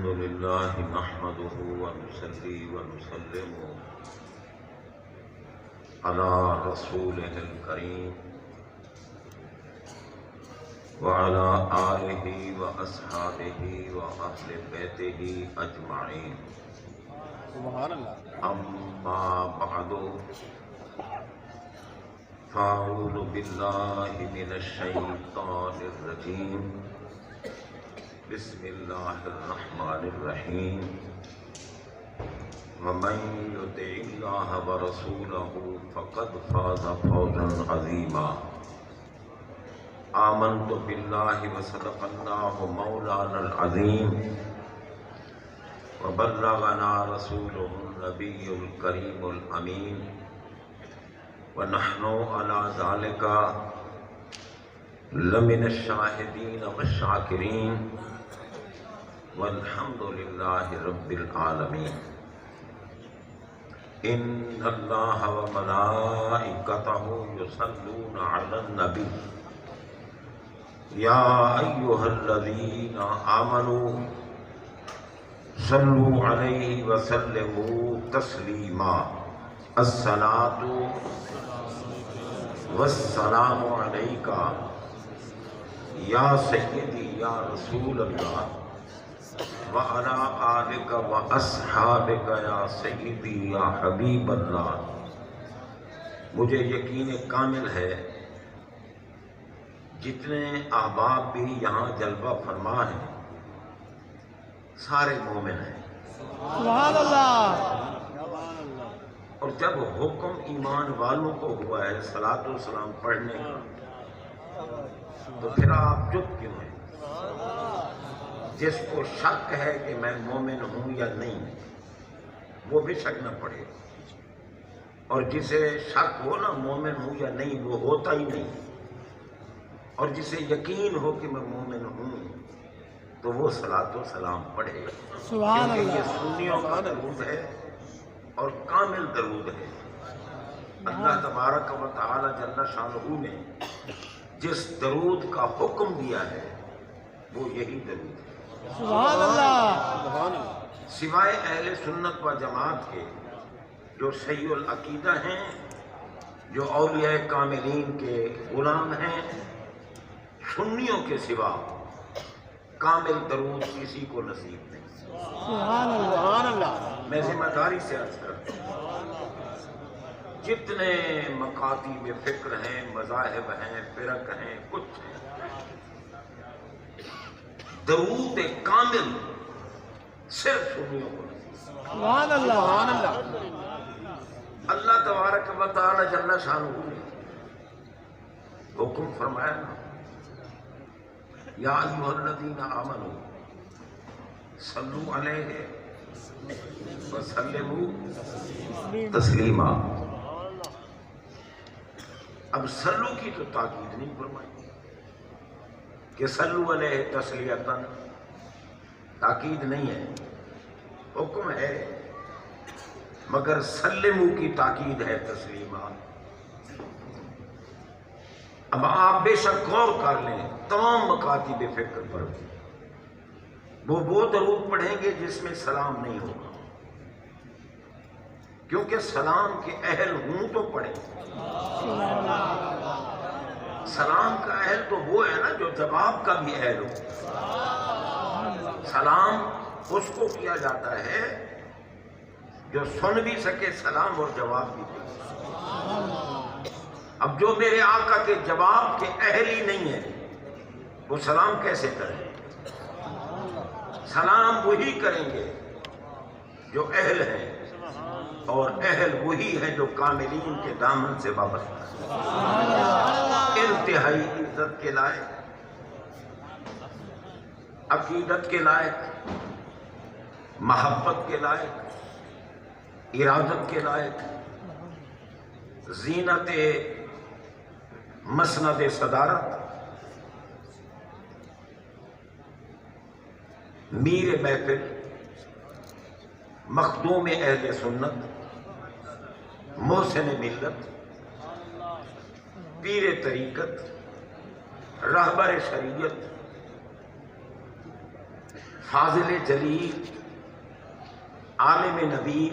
الحمد لله نحمده ونصلي ونسلم على رسوله الكريم وعلى آله وأصحابه وأهل بيته أجمعين سبحان اللہ. أما بعد فأعوذ بالله من الشيطان الرجيم بسم الله الرحمن الرحيم ومن يطع الله ورسوله فقد فاز فوزا عظيما آمنت بالله وصدق الله مولانا العظيم وبلغنا رسوله النبي الكريم الأمين ونحن على ذلك لمن الشاهدين والشاكرين والحمد لله رب العالمين. إن الله وملائكته يصلون على النبي يا أيها الذين آمنوا صلوا عليه وسلموا تسليما. الصلاة والسلام عليك يا سيدي يا رسول الله وعلى آلك وأصحابك يا سيدي يا حبيب اللہ. مجھے یقین کامل ہے جتنے احباب بھی یہاں جلوہ فرما ہیں سارے مومن ہیں. سبحان اللہ. اور جب حکم ایمان والوں کو ہوا ہے صلاۃ و سلام پڑھنے کا تو پھر آپ چپ کیوں ہیں؟ جس کو شک ہے کہ میں مومن ہوں یا نہیں وہ بھی شک نہ پڑے، اور جسے شک ہو نا مومن ہوں یا نہیں وہ ہوتا ہی نہیں، اور جسے یقین ہو کہ میں مومن ہوں تو وہ صلاۃ و سلام پڑھے. سبحان کیونکہ یہ اللہ. سنیوں کا درود ہے اور کامل درود ہے. اللہ تبارک و تعالی جل شانہ نے جس درود کا حکم دیا ہے وہ یہی درود ہے. سبحان اللہ. سوائے اہل سنت و جماعت کے جو صحیح العقیدہ ہیں، جو اولیاء کاملین کے غلام ہیں، سنیوں کے سوا کامل درود کسی کو نصیب نہیں. سبحان اللہ. میں ذمہ داری سے عرض کرتا ہوں جتنے مکاتب فکر ہیں، مذاہب ہیں، فرق ہیں، کچھ ہیں، درود کامل صرف سنیوں کو نصیب. سبحان اللہ. اللہ تبارک و تعالی جل شانہ نے حکم فرمایا نا، یا ایھا الذین آمنوا صلوا علیہ وسلموا تسلیما. اب صلو کی تو تاکید نہیں فرمائی کہ صلو علیہ تسلیتاً، تاکید نہیں ہے، حکم ہے، مگر سلمو کی تاکید ہے تسلیما. اب آپ بے شک غور کر لیں تمام مکاتب فکر پر وہ درود پڑھیں گے جس میں سلام نہیں ہوگا، کیونکہ سلام کے اہل ہوں تو پڑھیں. سلام کا اہل تو وہ ہے نا جو جواب کا بھی اہل ہو. سلام اس کو کیا جاتا ہے جو سن بھی سکے سلام اور جواب بھی دے. اب جو میرے آقا کے جواب کے اہل ہی نہیں ہے وہ سلام کیسے کریں؟ سلام وہی کریں گے جو اہل ہیں، اور اہل وہی ہے جو کاملین کے دامن سے وابستہ ہے. انتہائی عزت کے لائق، عقیدت کے لائق، محبت کے لائق، ارادت کے لائق، زینت مسند صدارت، میر محفل، مخدوم اہل سنت، محسن ملت، پیر طریقت، رہبر شریعت، فاضل جلیل، عالم نبی،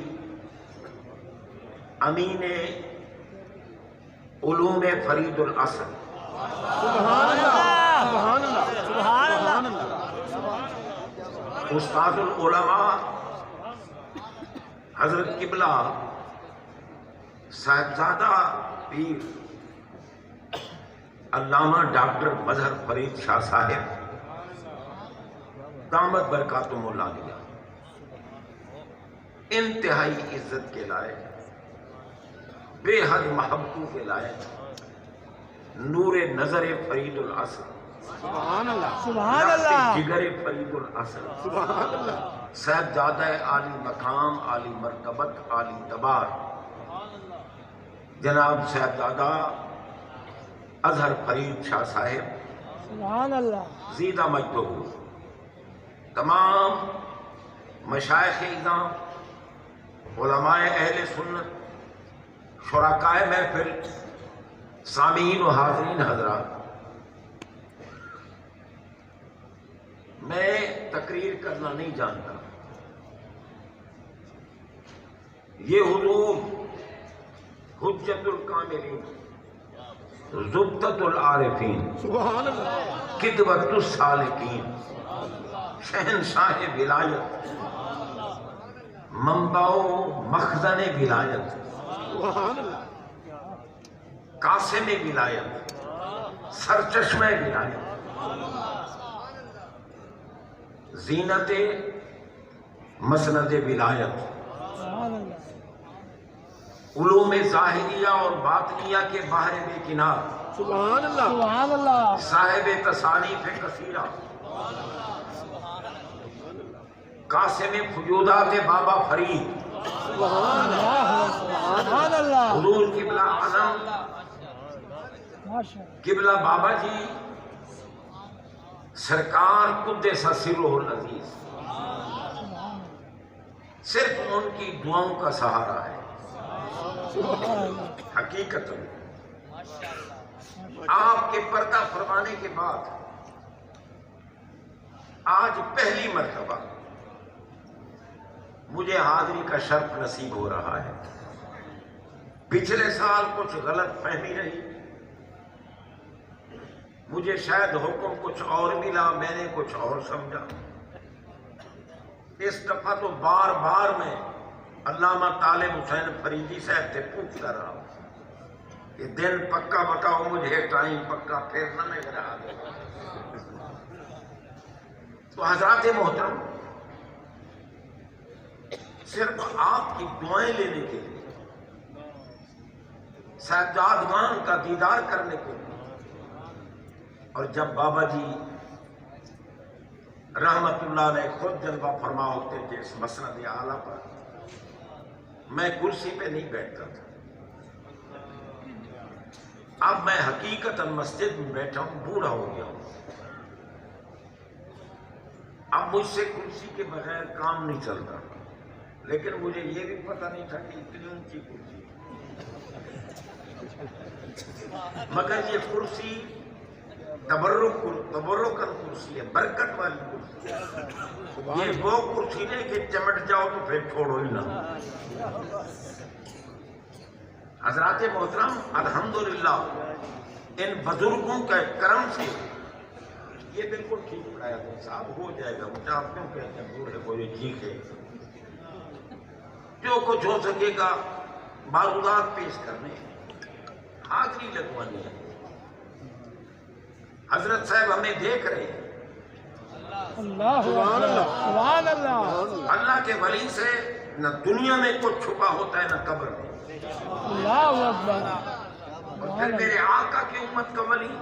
امین علوم فرید الاصل، سبحان اللہ سبحان اللہ سبحان اللہ استاد العلماء حضرت قبلہ صاحبزادہ پیر علامہ ڈاکٹر مظہر فرید شاہ صاحب دامت برکاتہم العالیہ، انتہائی عزت کے لائق، بے حد محبتوں کے لائق، نور نظر فرید الاصل، سبحان اللہ سبحان اللہ جگر فرید الاصل، سبحان اللہ صاحبزادہ عالی مقام، عالی مرتبت، عالی تبار، جناب صاحبزادہ اظہر فرید شاہ صاحب سبحان اللہ زیدہ مجدہ، تمام مشائخ اعظام، علماء اہل سنت، شرکائے محفل، سامعین و حاضرین حضرات، میں تقریر کرنا نہیں جانتا، یہ حضور حجت الکاملین، زبدۃ العارفین، سبحان اللہ قدوۃ السالکین، شہنشاہ ولایت، منبع و مخزن ولایت، سبحان اللہ قاسم ولایت، سرچشمہ ولایت، زینت مسند ولایت، سبحان اللہ علوم ظاہریہ اور باطنیہ کے بحر بے کنار، سبحان اللہ سبحان اللہ صاحب تصانیف کثیرہ، قاسم فجودات بابا فرید، سبحان اللہ سبحان اللہ حضور قبلہ اعظم ماشاء اللہ قبلہ بابا جی سرکار قدس سرہ العزیز، صرف ان کی دعاؤں کا سہارا ہے سبحان اللہ حقیقت۔ آپ کے پردہ فرمانے کے بعد آج پہلی مرتبہ مجھے حاضری کا شرف نصیب ہو رہا ہے۔ پچھلے سال کچھ غلط فہمی رہی، مجھے شاید حکم کچھ اور ملا، میں نے کچھ اور سمجھا۔ اس دفعہ تو بار بار میں علامہ طالب حسین فریدی صاحب سے پوچھتا رہا ہوں کہ دن پکا بتاؤ مجھے، ٹائم پکا، پھر نہ میں آ گیا۔ تو حضرات محترم، صرف آپ کی دعائیں لینے کے لیے، سجادگان کا دیدار کرنے کے لیے، اور جب بابا جی رحمت اللہ نے خود جلوہ فرما ہوتے تھے اس مسند اعلیٰ پر، میں کرسی پہ نہیں بیٹھتا تھا۔ اب میں حقیقتاً مسجد میں بیٹھا ہوں، بوڑھا ہو گیا ہوں، اب مجھ سے کرسی کے بغیر کام نہیں چلتا، لیکن مجھے یہ بھی پتہ نہیں تھا کہ اتنی اونچی کرسی، مگر یہ کرسی تبرکن کرسی ہے، برکت والی کرسی ہے۔ یہ وہ کرسی نہیں کہ چمٹ جاؤ تو پھر چھوڑو ہی نہ۔ حضرات محترم، الحمدللہ ان بزرگوں کے کرم سے یہ بالکل ٹھیک پڑھایا تھا، صاحب ہو جائے گا، مجھے آپ کیوں کہتے ہیں بوڑھے کو یہ ٹھیک ہے، جو کچھ ہو سکے گا معروضات پیش کرنے، حاضری لگوانی ہے۔ حضرت صاحب ہمیں دیکھ رہے ہیں، اللہ سبحان اللہ سبحان اللہ اللہ کے ولی سے نہ دنیا میں کچھ چھپا ہوتا ہے نہ قبر میں، اللہ اکبر اور پھر میرے آقا کی امت کا ولی،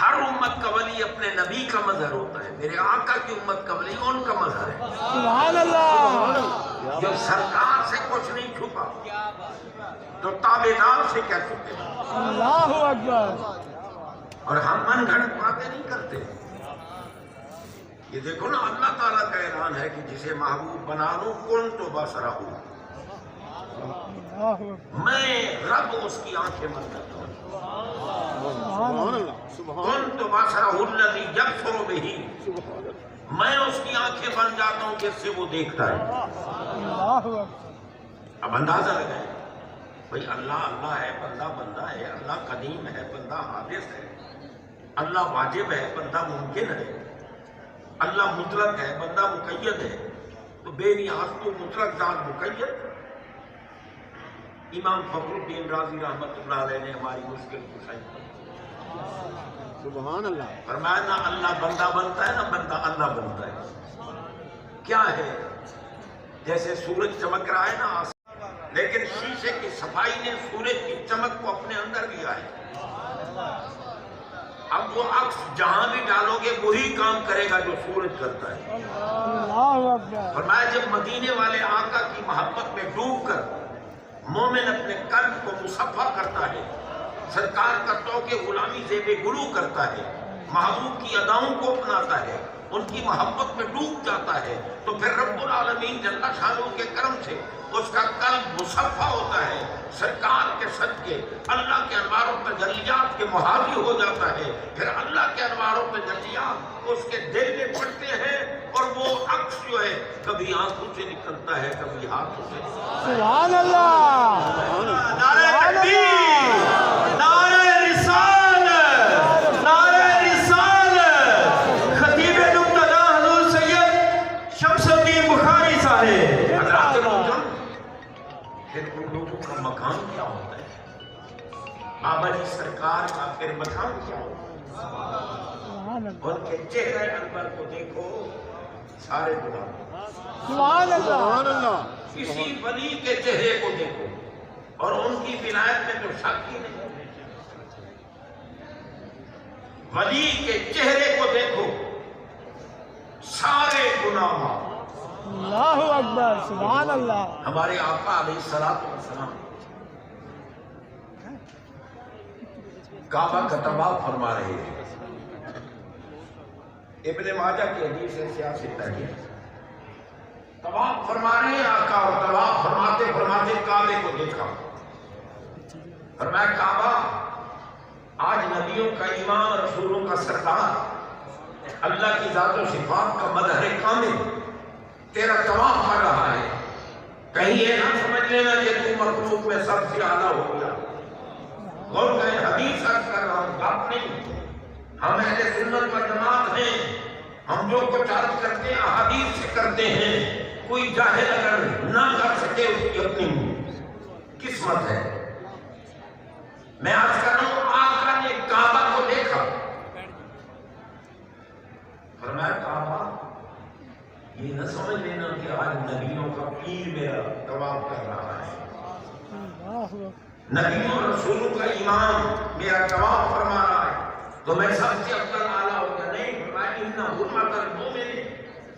ہر امت کا ولی اپنے نبی کا مظہر ہوتا ہے، میرے آقا کی امت کا ولی ان کا مظہر ہے، سبحان اللہ جب سرکار سے کچھ نہیں چھپا تو تابعدار سے کیا چھپے، اللہ اکبر اور ہم من گھڑت باتیں نہیں کرتے۔ یہ دیکھو نا، اللہ تعالیٰ کا اعلان ہے کہ جسے محبوب بنا لوں کن تو بس رہوں، میں رب اس کی آنکھیں بند کرتا ہوں، سبحان اللہ کن تو بس رہوں الذی یبصر بہ، میں اس کی آنکھیں بن جاتا ہوں جس سے وہ دیکھتا ہے۔ اب اندازہ لگائیں بھئی اللہ اللہ ہے، بندہ بندہ ہے، اللہ قدیم ہے، بندہ حادث ہے، اللہ واجب ہے، بندہ ممکن ہے، اللہ مطلق ہے، بندہ مقید ہے، تو بے نیاز تو مطلق ذات مقید۔ امام فخر الدین رازی رحمت اللہ علیہ نے ہماری مشکل کشائی سبحان اللہ۔ فرمایا نہ اللہ بندہ بنتا ہے، نہ بندہ اللہ بنتا ہے۔ کیا ہے؟ جیسے سورج چمک رہا ہے نا آسمان، لیکن شیشے کی صفائی نے سورج کی چمک کو اپنے اندر لیا ہے۔ اب وہ عکس جہاں بھی ڈالو گے وہی کام کرے گا جو سورج کرتا ہے۔ فرمایا جب مدینے والے آقا کی محبت میں ڈوب کر مومن اپنے قلب کو مصفا کرتا ہے، سرکار کا توقع غلامی زیب گلو کرتا ہے، محبوب کی اداؤں کو اپناتا ہے، ان کی محبت میں ڈوب جاتا ہے، تو پھر رب العالمین جل شانہ کے کرم سے اس کا قلب مصفا ہوتا ہے، سرکار کے صدقے اللہ کے انوار و تجلیات کے محاوی ہو جاتا ہے، پھر اللہ کے انوار و تجلیات اس کے دل میں پڑتے ہیں، اور وہ عکس جو ہے کبھی آنکھوں سے نکلتا ہے، کبھی ہاتھوں سے نکلتا ہے۔ سبحان اللہ۔ نعرہ تکبیر، نعرہ رسالت، نعرہ رسالت، خطیب نقطہ حضور سید شمس الدین بخاری صاحب۔ حضرات محترم، پھر ان لوگوں کا مقام کیا ہوتا ہے؟ بابا جی سرکار کا پھر مقام کیا ہوتا ہے؟ ان کے چہرے انور کو دیکھو، سارے گناہ، سبحان اللہ۔ کسی ولی کے چہرے کو دیکھو، اور ان کی ولایت میں تو شک ہی نہیں، ولی کے چہرے کو دیکھو، سارے گناہ۔ اللہ اکبر، سبحان اللہ۔ ہمارے آقا علیہ السلام کعبہ کا طواف فرما رہے ہیں۔ ابن ماجہ کی حدیث ہے، سیاسی تحریر، طواف فرما رہے ہیں آقا، اور طواف فرماتے فرماتے کعبے کو دیکھا، فرمایا کعبہ آج نبیوں کا امام، رسولوں کا سردار، اللہ کی ذات و صفات کا مظہر کامل تیرا طواف کر رہا ہے، کہیں یہ نہ سمجھ لینا کہ تو مخلوق میں سب سے اعلیٰ ہو گیا۔ غور کریں، حدیث عرض کر رہا ہوں، بات نہیں، ہم اہل سنت و جماعت ہیں، ہم جو کچھ عرض کرتے ہیں احادیث سے کرتے ہیں، کوئی جاہل اگر نہ کر سکے اس کی اپنی قسمت ہے۔ میں عرض کر رہا ہوں، آقا نے کعبہ کو دیکھا، فرمایا کعبہ یہ نہ سمجھ لینا کہ آج نبیوں کا پیر میرا طواف کر رہا ہے، نبیوں رسولوں کا امام میرا طواف فرما رہا ہے، تو میں سب سے افضل اعلیٰ ہو گیا؟ نہیں، فرمایا ان حرمت المومن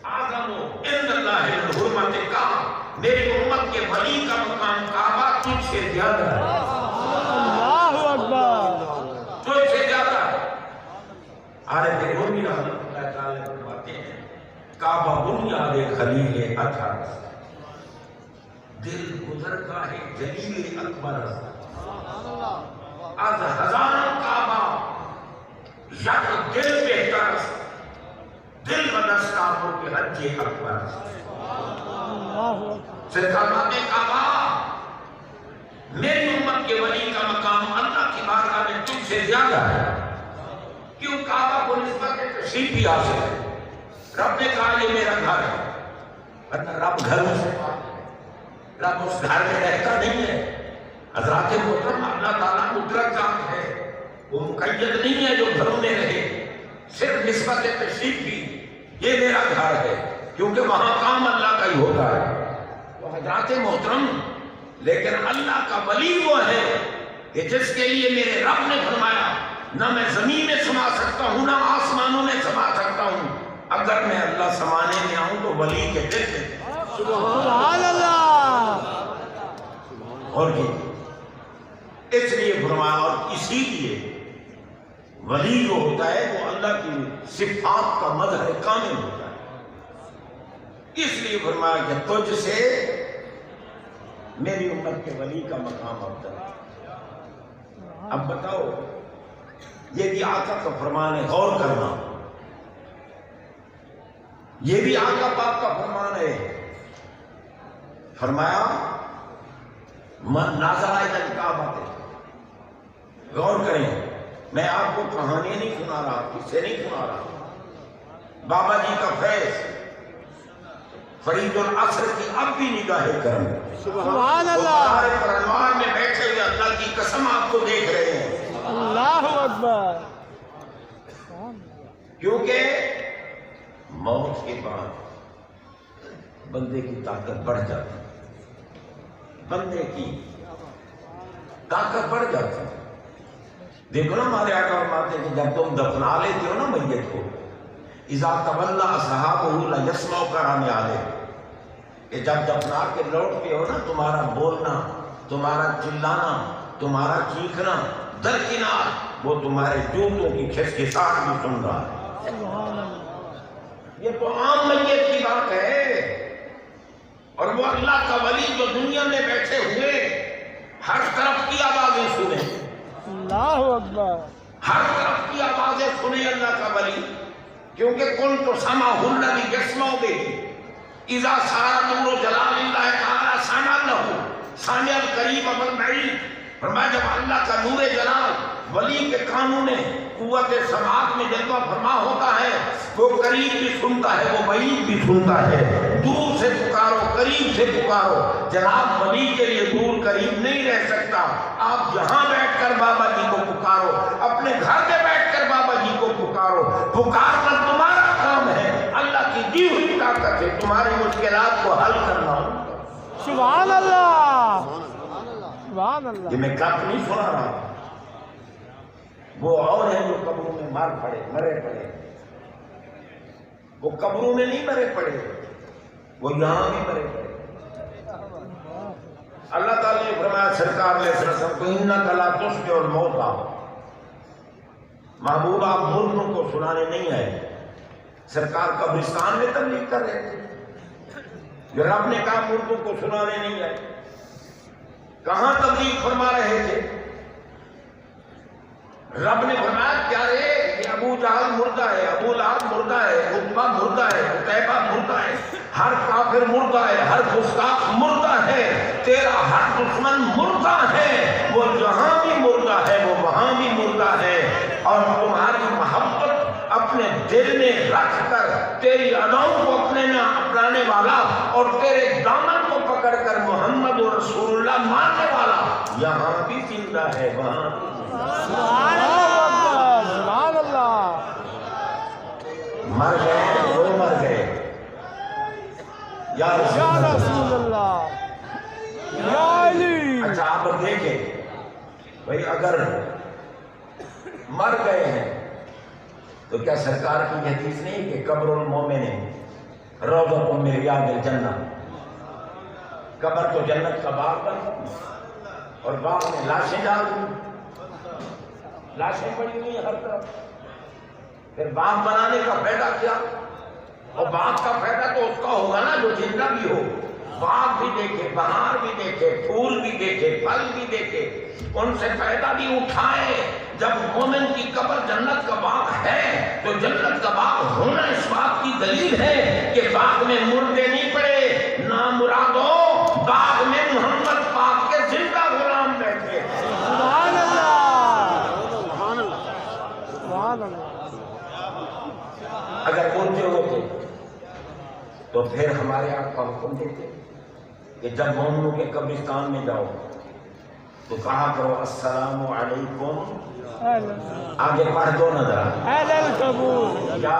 اعظم عند اللہ من حرمتک، میری امت کے ولی کا مقام کعبہ تجھ سے زیادہ ہے، اللہ اکبر، تجھ سے زیادہ ہے۔ عارف رومی رحمۃ اللہ تعالی فرماتے ہیں کعبہ بنیاد خلیل اطہر، دل گزرتا ہے جلیل اکبر، از ہزاروں کعبہ یک دل بہتر، دل بدستانوں کے حج اکبر۔ سرکار نے کعبہ میری امت کے ولی کا مقام اللہ کی بارگاہ میں تجھ سے زیادہ ہے، کیوں؟ کعبہ کو نسبت تشریف بھی حاصل ہے، رب نے کہا یہ میرا گھر ہے، ورنہ رب گھر میں سے رب اس گھر میں رہتا نہیں ہے۔ حضرات محترم، اللہ تعالیٰ مطلق ذات ہے، وہ مقید نہیں ہے جو گھروں میں رہے، صرف نسبت تشریف بھی، یہ میرا گھر ہے، کیونکہ وہاں کام اللہ کا ہی ہوتا ہے۔ تو حضرات محترم، لیکن اللہ کا ولی وہ ہے کہ جس کے لیے میرے رب نے فرمایا نہ میں زمین میں سما سکتا ہوں نہ آسمانوں میں سما سکتا ہوں، اگر میں اللہ سمانے میں آؤں تو ولی کے دل میں۔ سبحان اللہ۔ اور اس لیے فرمایا، اور اسی لیے ولی جو ہوتا ہے وہ اللہ کی صفات کا مظہر کامل ہوتا ہے، اس لیے فرمایا کہ تجھ سے میری امت کے ولی کا مقام افضل ہے۔ اب بتاؤ، یہ بھی آقا کا فرمان ہے، غور کرنا، یہ بھی آقا پاک کا فرمان ہے. فرمایا من نازل الى الکعبہ. غور کریں، میں آپ کو کہانی نہیں سنا رہا، کس سے نہیں سنا رہا. بابا جی کا فیض فرید العصر کی اب بھی نگاہ کرم. سبحان اللہ، پر انوار میں بیٹھے ہوئے اللہ کی قسم آپ کو دیکھ رہے ہیں. اللہ اکبر. کیونکہ موت کے بعد بندے کی طاقت بڑھ جاتی ہے، بندے کی طاقت بڑھ جاتی ہے. دیکھو نا ہمارے آقا فرماتے ہیں کہ جب تم دفنا لیتے ہو نا میت کو، اذا تولی اصحابہ لیسمعوا کلام علیہ، کہ جب دفنا کے لوٹتے ہو نا، تمہارا بولنا، تمہارا چلانا، تمہارا چیخنا درکنار وہ تمہارے جوتوں کی کھسکساہٹ بھی سن رہا ہے. یہ تو عام میت کی بات ہے. اور وہ اللہ کا ولی جو دنیا میں بیٹھے ہوئے ہر طرف کی آوازیں سنیں، اللہ اکبر، ہر طرف کی آوازیں سنیں اللہ کا ولی. کیونکہ کنت سمعہ الذی یسمع بہ اذا صار نور جلال اللہ تعالی سمع لہ سامع القریب والبعید. فرمایا جب اللہ کا نور جلال ولی کے کانوں میں قوت سماعت میں جلوہ فرما ہوتا ہے، وہ قریب بھی سنتا ہے، وہ بعید بھی سنتا ہے. دور سے پکارو، قریب سے پکارو. جناب ولی کے لیے دور قریب نہیں رہ سکتا. آپ جہاں بیٹھ کر بابا جی کو پکارو، اپنے گھر میں بیٹھ کر بابا جی کو پکارو. پکارنا تمہارا کام ہے، اللہ کی دی ہوئی طاقت ہے تمہاری مشکلات کو حل کرنا. سبحان اللہ، سبحان اللہ. یہ میں کب نہیں سنا رہا. وہ اور ہیں جو قبروں میں مرے پڑے. وہ قبروں میں نہیں مرے پڑے، وہ یہاں بھی مرے پڑے. اللہ تعالیٰ نے فرمایا سرکار علیہ السلام کو انک لا تسمع الموتى. محبوب آپ مردوں کو سنانے نہیں آئے. سرکار قبرستان میں تبلیغ کر رہے تھے. رب نے کہا مردوں کو سنانے نہیں آئے. کہاں تبلیغ فرما رہے تھے؟ رب نے فرمایا کیا رے یہ ابو جہل مردہ ہے، ابو لہب مردہ ہے، عتبہ مردہ ہے، عتیبہ مردہ ہے، ہر کافر مردہ ہے، ہر گستاخ مردہ ہے، تیرا ہر دشمن مردہ ہے. وہ جہاں بھی مردہ ہے وہ وہاں بھی مردہ ہے. اور تمہاری محبت اپنے دل میں رکھ کر تیری اداؤں کو اپنے میں اپنانے والا اور تیرے دامن کو پکڑ کر محمد رسول اللہ ماننے والا یہاں بھی زندہ ہے، وہاں بھی. سبحان اللہ، سبحان اللہ. مر گئے وہ مر گئے. یا رسول اللہ، یا علی. اچھا آپ دیکھیں بھئی اگر مر گئے ہیں تو کیا سرکار کی حدیث نہیں کہ قبر المومن روضۃ من ریاض الجنہ. قبر تو جنت کا باغ بن اور باغ میں لاشیں ڈال دیں، لاشیں پڑی ہوئی ہیں ہر طرف. پھر باغ بنانے کا فائدہ کیا؟ اور باغ کا فائدہ تو اس کا ہوگا نا جو زندہ بھی ہو. باغ بھی دیکھے، بہار بھی دیکھے، پھول بھی دیکھے، پھل بھی دیکھے، ان سے فائدہ بھی اٹھائے. جب مومن کی قبر جنت کا باغ ہے تو جنت کا باغ ہونا اس بات کی دلیل ہے کہ باغ میں مردے نہیں پڑے. نامرادوں، باغ میں محمد پاک کے زندہ غلام بیٹھے. سبحان اللہ، سبحان اللہ، سبحان اللہ. اگر مردے ہوتے تو پھر ہمارے آپ کا حکم دیتے کہ جب مومنوں کے قبرستان میں جاؤ تو کہا کرو السلام علیکم. آگے پڑھ دو نظر اہل القبور، یا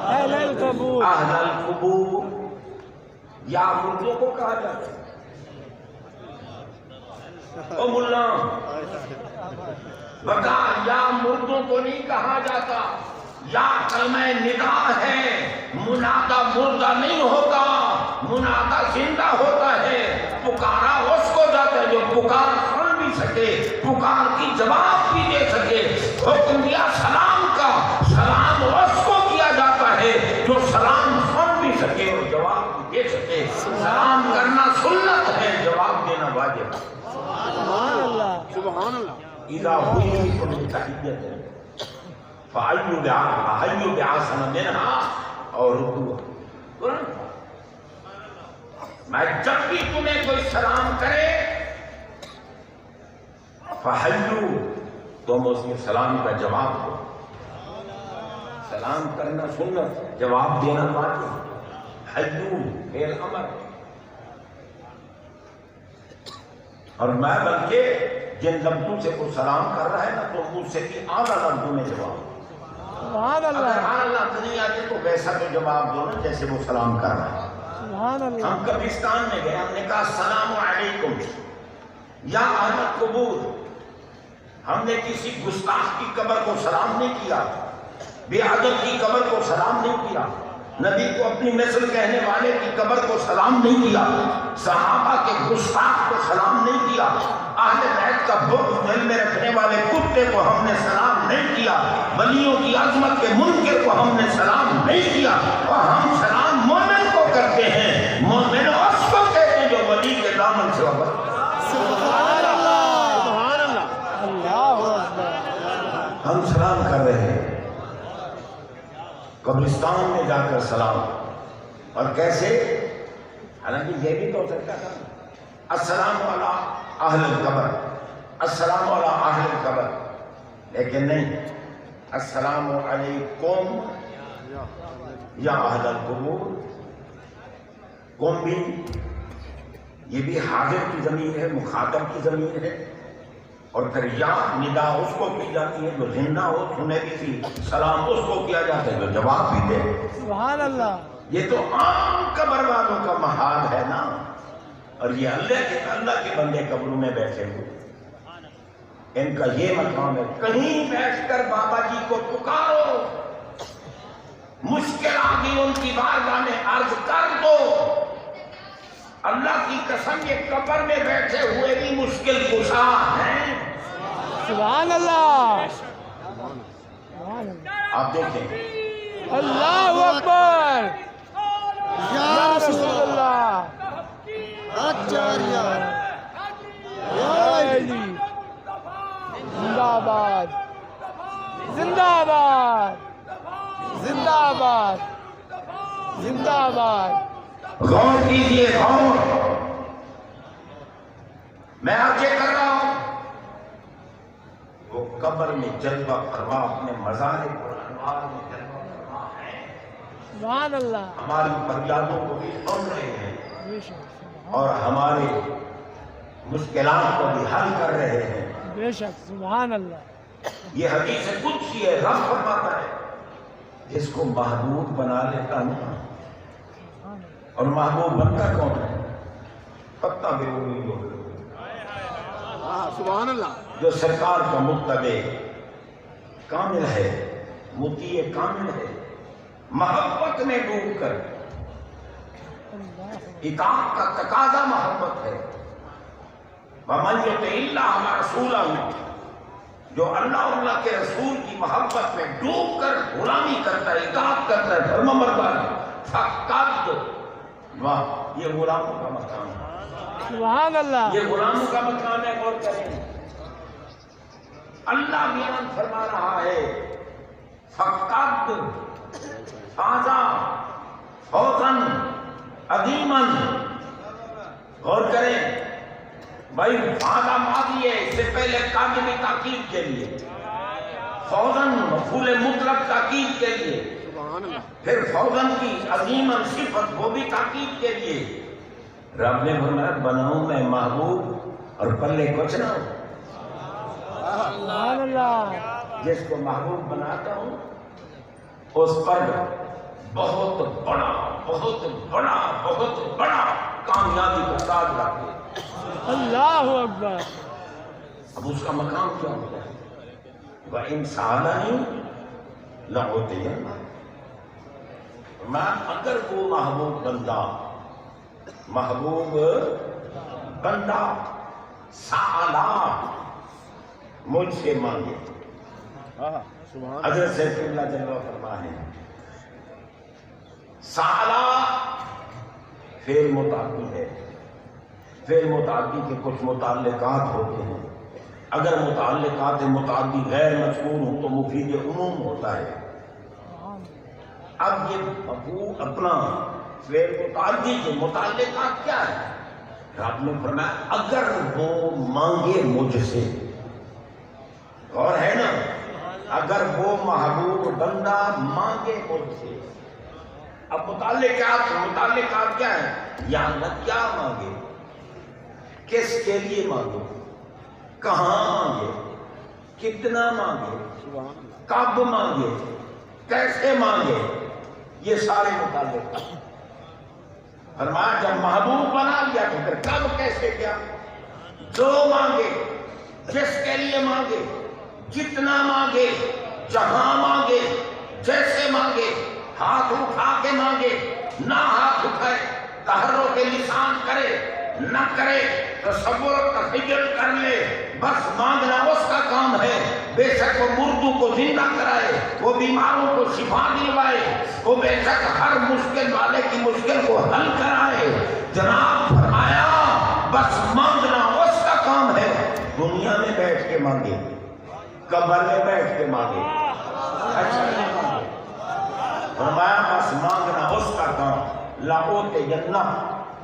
اہل القبور، اہل القبور. یا مردوں کو کہا جاتا ہے. او ملا بتا، یا مردوں کو نہیں کہا جاتا. یا کلمہ ندا ہے. منادہ مردہ نہیں ہوتا، منادہ زندہ ہوتا ہے. پکارا اس کو جاتا ہے جو پکار سن بھی سکے، پکار کی جواب بھی دے سکے. حکم دیا سلام کا، سلام اس کو کیا جاتا ہے جو سلام سن بھی سکے اور جواب بھی دے سکے. سلام کرنا سنت ہے، جواب دینا واجب. سبحان اللہ، سبحان اللہ. اذا ہوئی تم تحیت فَأَيُّ بِعَاسَنَ مِنْهَا اور رکوع. قرآن پاک میں جب بھی تمہیں کوئی سلام کرے فحیو تم اس کے سلام کا جواب دو. سلام کرنا سنت، جواب دینا واجب. حیو فعل امر. اور میں بلکہ جن لفظوں سے وہ سلام کر رہا ہے نا تو مجھ سے بھی اعلیٰ لفظوں میں جواب. سبحان اگر اللہ اعلیٰ لفظ نہیں آتے تو ویسا تو جواب دو نا جیسے وہ سلام کر رہا ہے. سبحان اللہ ہم قبرستان میں گئے، ہم نے کہا السلام علیکم یا اہل القبور. ہم نے کسی گستاخ کی قبر کو سلام نہیں کیا، بے ادب کی قبر کو سلام نہیں کیا، نبی کو اپنی مثل کہنے والے کی قبر کو سلام نہیں کیا، صحابہ کے گستاخ کو سلام نہیں کیا، اہل بیت کا بغض دل میں رکھنے والے کتے کو ہم نے سلام نہیں کیا، ولیوں کی عظمت کے منکر کو ہم نے سلام نہیں کیا. اور ہم سلام مومن کو کرتے ہیں. مومن اس کو کہتے ہیں جو ولی کے دامن سے وابستہ. سبحان اللہ سبحان اللہ اللہ اکبر. ہم سلام کر رہے ہیں قبرستان میں جا کر سلام. اور کیسے؟ حالانکہ یہ بھی تو ہو سکتا تھا السلام علی اہل القبر، السلام علی اہل القبر، لیکن نہیں، السلام علیکم یا اہل القبور. قوم بھی یہ بھی حاضر کی ضمیر ہے، مخاطب کی ضمیر ہے. اور پھر یا ندا اس کو کی جاتی ہے جو زندہ ہو، سنے بھی تھی. سلام اس کو کیا جاتا ہے جو جواب بھی دے. سبحان اللہ. یہ تو عام قبر والوں کا محال ہے نا. اور یہ اللہ کے بندے قبروں میں بیٹھے ہوئے، ان کا یہ مقام ہے. کہیں بیٹھ کر بابا جی کو پکارو، مشکل آ گئی ان کی بارگاہ میں عرض کر دو. اللہ کی قسم یہ قبر میں بیٹھے ہوئے بھی مشکل کشا ہیں. سبحان اللہ سبحان اللہ. آپ دیکھیں اللہ اکبر یا رسول اللہ. آچاریہ یا علی. زندہ باد زندہ باد زندہ باد زندہ باد. غور کیجئے، غور. میں عرض کر رہا ہوں وہ قبر میں جلوہ فرما، اپنے مزار پر انوار میں جلوہ فرما ہے. سبحان اللہ. ہماری فریادوں کو بھی سن رہے ہیں بے شک سبحان اور ہمارے مشکلات کو بھی حل کر رہے ہیں. بے شک سبحان اللہ. یہ حدیث قدسی ہے. رب فرماتا ہے جس کو محبوب بنا لیتا ہوں. اور محبوب بنتا کون ہے؟ پتہ بے امید ہو سبحان اللہ. جو سرکار کا متبع کامل ہے، مطیع کامل ہے، محبت میں ڈوب کر. اطاعت کا تقاضا محبت ہے. وَمَن يُطِعِ اللَّهَ وَرَسُولَهُ، جو اللہ اور اللہ کے رسول کی محبت میں ڈوب کر غلامی کرتا ہے، اطاعت کرتا ہے، فرمانبردار ہے، فقط واہ، یہ غلاموں کا مقام ہے. سبحان اللہ. یہ غلاموں کا مقام ہے. غور کریں، اللہ بیان فرما رہا ہے فقط فازا فوزن عظیمن. غور کریں بھائی، فازا ماضی ہے، اس سے پہلے قادم تاکید کے لیے، فوزن مفعول مطلق تاکید کے لیے، پھر فوزن کی عظیمن صفت وہ بھی تاکید کے لیے. رب نے فرمایا بناؤں میں محبوب اور پلے کچھ نہ ہو. سبحان اللہ. جس کو محبوب بناتا ہوں اس پر بہت بڑا بہت بڑا بہت بڑا کامیابی کا تاج رکھتے. اللہ اکبر. اب اس کا مقام کیا ہوتا ہے؟ وَإِنْ سَأَلَنِي لَأُعْطِيَنَّهُ. میں اگر وہ محبوب بندہ سالا مجھ سے مانگے. حضرت سیف اللہ جلوہ فرما ہے سالا فعل متعدی ہے. فعل متعدی کے کچھ متعلقات ہوتے ہیں. اگر متعلقات متعدی غیر مذکور ہوں تو مفید عموم ہوتا ہے. اب یہ ابو اپنا فعل متعدی کے متعلقات کیا ہے؟ آپ نے فرمایا اگر وہ مانگے مجھ سے، اور ہے نا، اگر وہ محبوب بندہ مانگے مجھ سے. اب متعلقات کیا ہے؟ یا اللہ کیا مانگے، کس کے لیے مانگے، کہاں مانگے، کتنا مانگے، کب مانگے، کیسے مانگے، یہ سارے متعلقات. فرمایا جب محبوب بنا لیا تو پھر کب کیسے کیا، جو مانگے، جس کے لیے مانگے، جتنا مانگے، جہاں مانگے، جیسے مانگے، ہاتھ اٹھا کے مانگے، نہ ہاتھ اٹھائے، تحرک لسان کرے نہ کرے، تصور تخیل کر لے، بس مانگنا اس کا کام ہے. بے شک وہ مردوں کو زندہ کرائے، وہ بیماروں کو شفا دلوائے، وہ بے شک ہر مشکل والے کی مشکل کو حل کرائے. جناب فرمایا بس مانگنا اس کا کام ہے. دنیا میں بیٹھ کے مانگے، قبر میں بیٹھ کے مانگے، اچھا نہیں مانگے. فرمایا بس مانگنا اس کا کام. لاہوت جنہ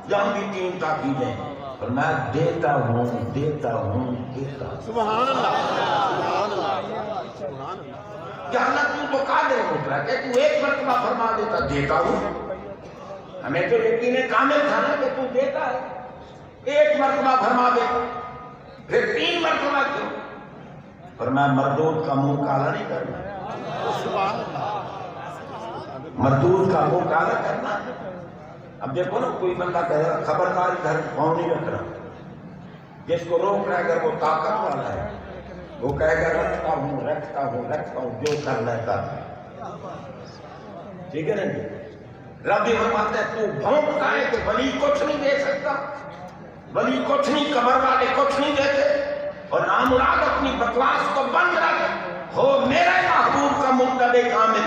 جہاں بھی 3 تاکیدیں. فرمایا دیتا ہوں دیتا ہوں دیتا ہوں. سبحان اللہ سبحان اللہ سبحان اللہ. یا اللہ تو قادر ہوتا ہے کہ تو ایک مرتبہ فرما دیتا دیتا ہوں. ہمیں تو یقین کامل تھا نا کہ تو دیتا ہے. ایک مرتبہ فرما دیتا، پھر 3 مرتبہ کیوں؟ فرمایا مردود کا منہ کالا نہیں کرنا، سبحان اللہ. مردود کا منہ کالا کرنا. اب دیکھو نا کوئی بندہ کہے گا خبردار ادھر پاؤں نہیں رکھ رہا، جس کو روک رہا ہے اگر وہ طاقت والا ہے وہ کہے گا رکھتا ہوں رکھتا ہوں رکھتا ہوں، جو کرنا ہے کر. ٹھیک ہے نا جی. رب یہ فرماتا ہے تو بھونکتا ہے کہ ولی کچھ نہیں دے سکتا، ولی کچھ نہیں، قبر والے کچھ نہیں دیتے، اور نامراد اپنی بکواس کو بند رکھ. ہو میرا محبوب کا مطلب کامل،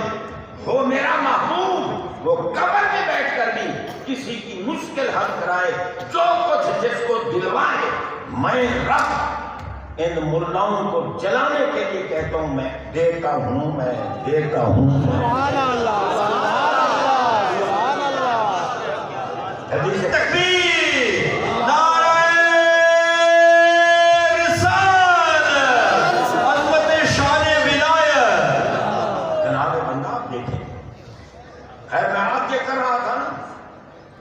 ہو میرا محبوب وہ قبر میں بیٹھ کر بھی کسی کی مشکل حل کرائے، جو کچھ جس کو دلوائے. میں رب ان ملاؤں کو جلانے کے لیے کہتا ہوں میں دیتا ہوں میں دیتا ہوں. سبحان اللہ سبحان اللہ سبحان اللہ. حدیث تکبیر، نعرہ رسالت، عظمت شان ولایت. جناب بندہ آپ دیکھیں، خیر میں آپ یہ کر رہا تھا نا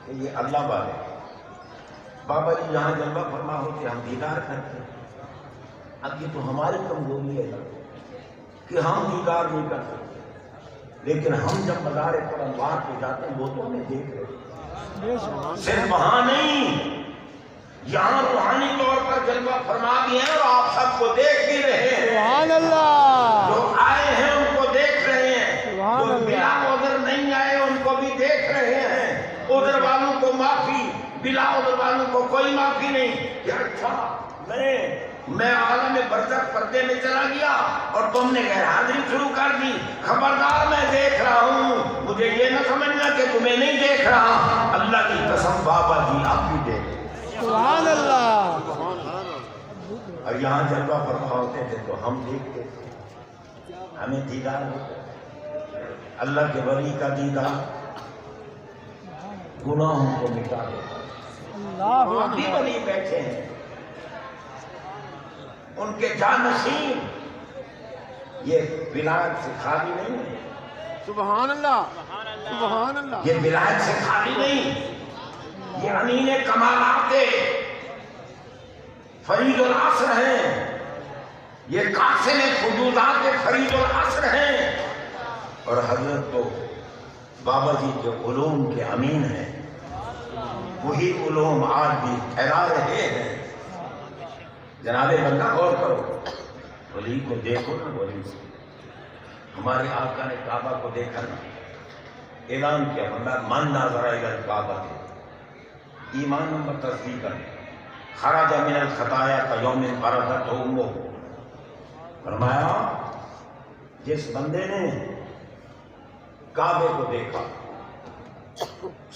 کہ یہ اللہ والے بابا جی یہاں جلوہ فرما ہوتے ہم دیدار کرتے. اب یہ تو ہماری کمزوری ہے کہ ہم دیدار نہیں کر سکتے، لیکن ہم جب مزار پر انوار پہ جاتے ہیں وہ تو ہمیں دیکھ رہے ہیں. صرف وہاں نہیں، یہاں روحانی طور پر جلوہ فرما بھی ہیں اور آپ سب کو دیکھ بھی رہے ہیں. سبحان اللہ. جو آئے ہیں ان کو دیکھ رہے ہیں، سبحان جو اللہ. بلا عذر نہیں آئے ان کو بھی دیکھ رہے ہیں. عذر والوں کو معافی، بلا عذر والوں کو کوئی معافی نہیں. کہ اچھا میں عالم برزخ پردے میں چلا گیا اور تم نے غیر حاضری شروع کر دی. خبردار میں دیکھ رہا ہوں، مجھے یہ نہ سمجھنا کہ تمہیں نہیں دیکھ رہا. اللہ کی قسم بابا جی آپ بھی دیکھ. سبحان اللہ. اور یہاں جلوہ فرما ہوتے تھے تو ہم دیکھتے تھے، ہمیں دیدار ہوتا. اللہ کے ولی کا دیدار گناہوں کو مٹا دیتا. اللہ وہاں بھی ولی بیٹھے ہیں، ان کے جانشین یہ ولایت سے خالی نہیں ہے. سبحان اللہ سبحان اللہ. یہ ولایت سے خالی نہیں، یہ امین کمالات فرید العصر ہیں، یہ قاسم فجودات فرید العصر ہیں. اور حضرت تو بابا جی کے علوم کے امین ہیں، وہی علوم آج بھی پھیلا رہے ہیں. جناب بندہ غور کرو، ولی کو دیکھو نا. ولی سے ہمارے آقا نے کعبہ کو دیکھا نا، اعلان کیا بندہ من نظر الی الکعبہ، ایمان نمبر تصدیق ہے. خرج من الخطایا کا یوم فرضت امہ. فرمایا جس بندے نے کعبے کو دیکھا،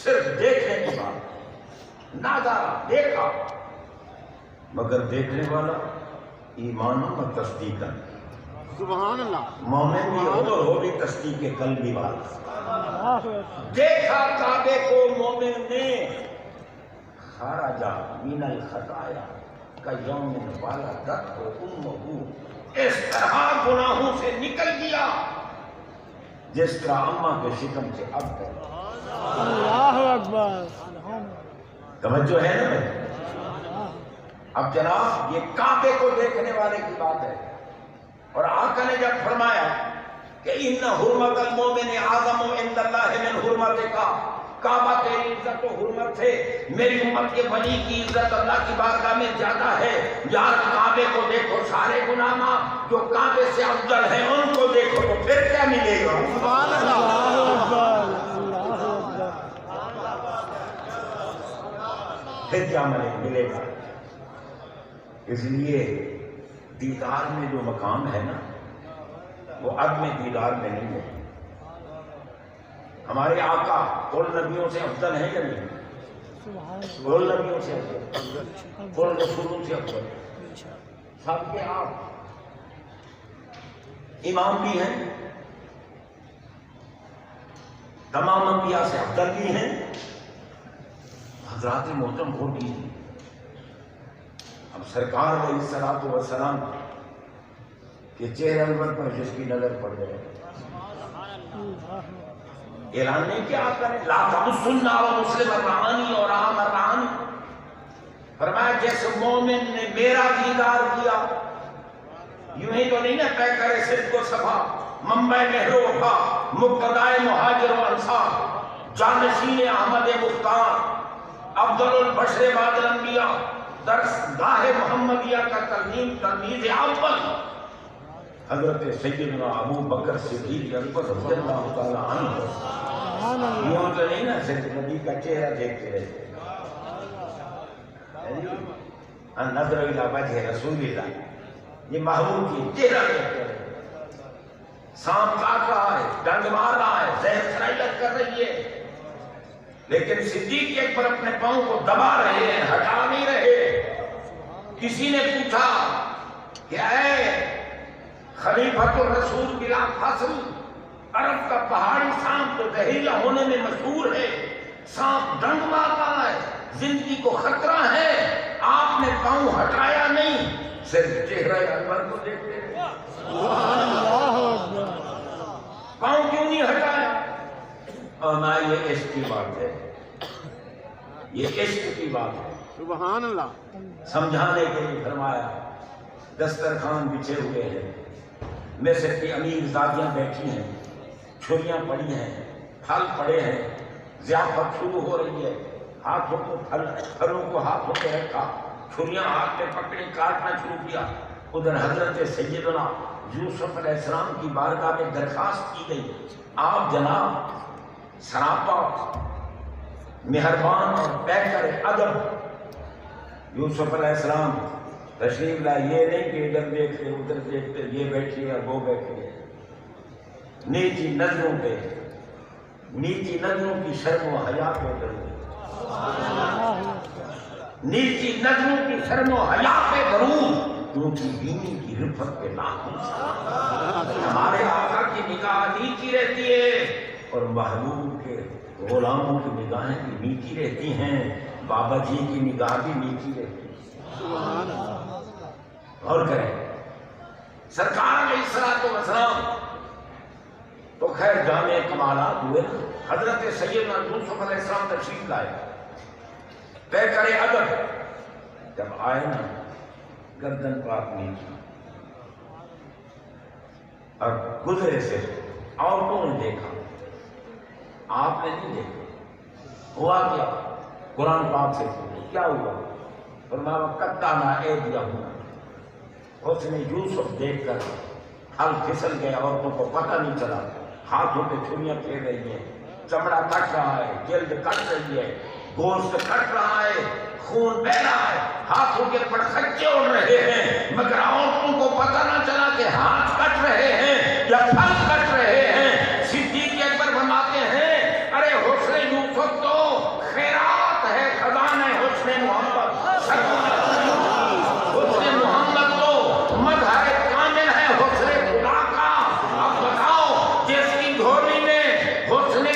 صرف دیکھنے کی بات، نظارہ دیکھا، مگر دیکھنے والا ایمان و تصدیق ہے. سبحان اللہ. مومن بھی ہو اور وہ بھی تصدیق قلبی والا. دیکھا کعبے کو مومن نے خرجا من الخطایا کیوم ولدتہ امہ، اس طرح گناہوں سے نکل گیا جس طرح اماں کے شکم سے اب تک۔ اللہ اکبر، توجہ ہے نا بھائی؟ اب جناب یہ کعبے کو دیکھنے والے کی بات ہے، اور آقا نے جب فرمایا کہ ان حرمت المومن اعظم عند اللہ من حرمتک، کعبہ تیری عزت و حرمت سے میری امت کے ولی کی عزت اللہ کی بارگاہ میں زیادہ ہے، یار کعبے کو دیکھو سارے گناہ معاف، جو کعبے سے افضل ہیں ان کو دیکھو تو پھر کیا ملے گا؟ سبحان اللہ اکبر، اللہ اکبر، پھر کیا ملے گا؟ اس لیے دیدار میں جو مقام ہے نا وہ عدم دیدار میں نہیں ہے۔ ہمارے آقا کل نبیوں سے افضل ہیں یا نہیں؟ کل نبیوں سے افضل، کل رسولوں سے افضل، سب کے آپ امام بھی ہیں، تمام انبیاء سے افضل بھی ہیں۔ حضرات محترم غور کیجیے، اب سرکار علیہ الصلوۃ والسلام کے چہرے انور پر جس کی نظر پڑ جائے، اعلان نہیں کیا آپ نے لا تمسن و مسلم الرحانی اور عام الرحانی، فرمایا جس مومن نے میرا دیدار کیا، یوں ہی تو نہیں نا طے کرے صدق و صفا، منبع مہر و وفا، مقتدائے مہاجر و انصار، جانشین احمد مختار، افضل البشر بعد الانبیاء، درسگاہ محمدیہ کا تلمیذ اول حضرت سیدنا ابو بکر صدیق اکبر رضی اللہ تعالیٰ عنہ، یوں تو نہیں نا صرف نبی کا چہرہ دیکھتے رہتے، نظر الی وجہ رسول اللہ، یہ محبوب کی چہرہ دیکھتے رہتے، سانپ کاٹ رہا ہے، ڈنگ مار رہا ہے، زہر سرائیت کر رہی ہے، لیکن صدیق اکبر اپنے پاؤں کو دبا رہے ہیں، ہٹا نہیں رہے۔ کسی نے پوچھا کہ اے خلیفۃ الرسول بلا فصل، عرب کا پہاڑی سانپ تو زہریلا ہونے میں مشہور ہے، سانپ ڈنگ مارتا ہے، زندگی کو خطرہ ہے، آپ نے پاؤں ہٹایا نہیں، صرف چہرہ انور کو دیکھتے رہے، پاؤں کیوں نہیں ہٹایا؟ اور نہ یہ عشق کی بات ہے، یہ عشق کی بات ہے، سبحان اللہ، سمجھانے کے لیے فرمایا دسترخوان بچھے ہوئے ہیں، مصر کی امیر زادیاں بیٹھی ہیں، چھریاں پڑی ہیں، پھل پڑے ہیں، ضیافت شروع ہو رہی ہے، ہاتھوں کو پھلوں کو ہاتھوں میں رکھا، چھریاں ہاتھ میں پکڑی، کاٹنا شروع کیا۔ ادھر حضرت سیدنا یوسف علیہ السلام کی بارگاہ میں درخواست کی گئی، آپ جناب سراپا مہربان اور پیکر ادب یوسف علیہ السلام تشریف لائے، یہ نہیں کہ ادھر دیکھتے ادھر دیکھتے، یہ بیٹھی ہے وہ بیٹھی ہے، نیچی نظروں پہ، نیچی نظروں کی شرم و حیا پہ درود، نیچی نظروں کی شرم و حیا پہ درود، کیونکہ بینی کی رفت پہ لاکھوں سلام۔ ہمارے آقا کی نگاہ نیچی رہتی ہے اور محبوب کے غلاموں کی نگاہیں بھی نیچی رہتی ہیں، بابا جی کی نگاہ بھی نیچی رہتی ہے۔ اور کریں سرکار علیہ السلام تو خیر جامع کمالات ہوئے، حضرت سیدنا یوسف علیہ السلام تشریف لائے، طے کرے ادب، جب آئے نا گردن پاک نیچی، اور گزرے سے عورتوں نے دیکھا، آپ نے نہیں دیکھا، ہوا کیا؟ قرآن پاک سے کیا ہوا؟ فرمایا وَقَطَّعْنَا أَيْدِيَهُمْ، اس نے یوسف دیکھ کر پھل پھسل گئے، عورتوں کو پتہ نہیں چلا، ہاتھوں پہ چھریاں پھیر رہی ہیں، چمڑا کٹ رہا ہے، جلد کٹ رہی ہے، گوشت کٹ رہا ہے، خون بہ رہا ہے، ہاتھوں کے پر خچے اڑ رہے ہیں، مگر عورتوں کو پتہ نہ چلا کہ ہاتھ کٹ رہے ہیں یا پھل کٹ رہے ہیں۔ صدیق اکبر فرماتے ہیں ارے حسن یوسف تو خیرات ہے، خزانہ حسن محمد، حسن محمد تو مظہر کامل ہے حسن خدا کا۔ اب بتاؤ جس کی دھوبی میں حسن